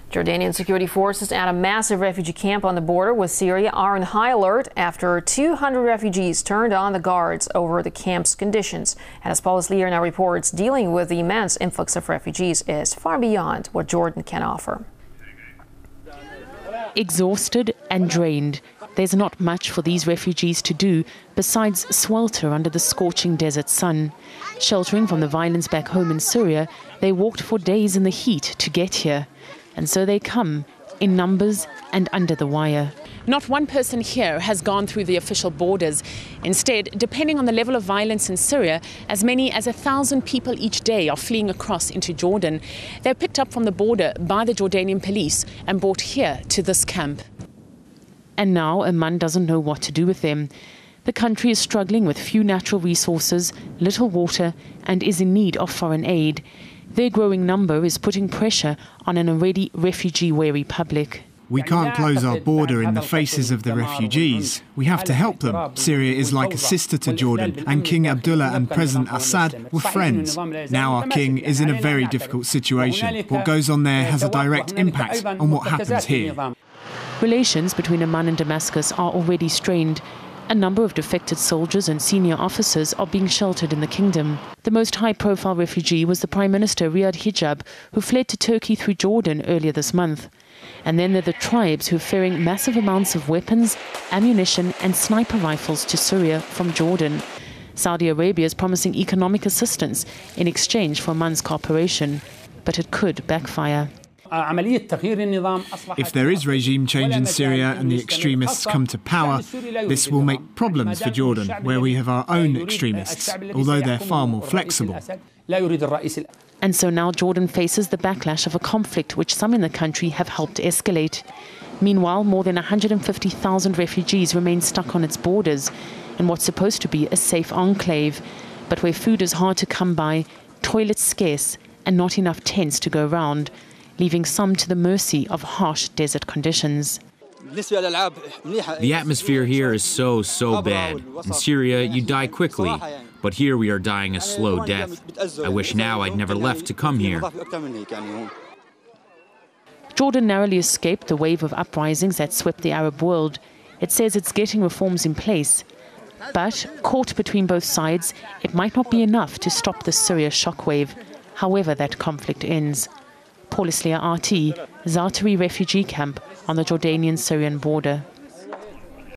Jordanian security forces at a massive refugee camp on the border with Syria are on high alert after 200 refugees turned on the guards over the camp's conditions. And as Paula Slier now reports, dealing with the immense influx of refugees is far beyond what Jordan can offer. Exhausted and drained, there's not much for these refugees to do besides swelter under the scorching desert sun. Sheltering from the violence back home in Syria, they walked for days in the heat to get here. And so they come in numbers and under the wire. Not one person here has gone through the official borders. Instead, depending on the level of violence in Syria, as many as 1,000 people each day are fleeing across into Jordan. They're picked up from the border by the Jordanian police and brought here to this camp. And now Amman doesn't know what to do with them. The country is struggling with few natural resources, little water, and is in need of foreign aid. Their growing number is putting pressure on an already refugee-weary public. We can't close our border in the faces of the refugees. We have to help them. Syria is like a sister to Jordan, and King Abdullah and President Assad were friends. Now our king is in a very difficult situation. What goes on there has a direct impact on what happens here. Relations between Amman and Damascus are already strained. A number of defected soldiers and senior officers are being sheltered in the kingdom. The most high-profile refugee was the Prime Minister Riyad, who fled to Turkey through Jordan earlier this month. And then there are the tribes who are ferrying massive amounts of weapons, ammunition and sniper rifles to Syria from Jordan. Saudi Arabia is promising economic assistance in exchange for Amman's cooperation, but it could backfire. If there is regime change in Syria and the extremists come to power, this will make problems for Jordan, where we have our own extremists, although they're far more flexible. And so now Jordan faces the backlash of a conflict which some in the country have helped escalate. Meanwhile, more than 150,000 refugees remain stuck on its borders in what's supposed to be a safe enclave, but where food is hard to come by, toilets scarce, and not enough tents to go round, leaving some to the mercy of harsh desert conditions. The atmosphere here is so bad. In Syria, you die quickly, but here we are dying a slow death. I wish now I'd never left to come here. Jordan narrowly escaped the wave of uprisings that swept the Arab world. It says it's getting reforms in place. But, caught between both sides, it might not be enough to stop the Syria shockwave, however that conflict ends. Paula Slier, RT, Zaatari refugee camp on the Jordanian-Syrian border.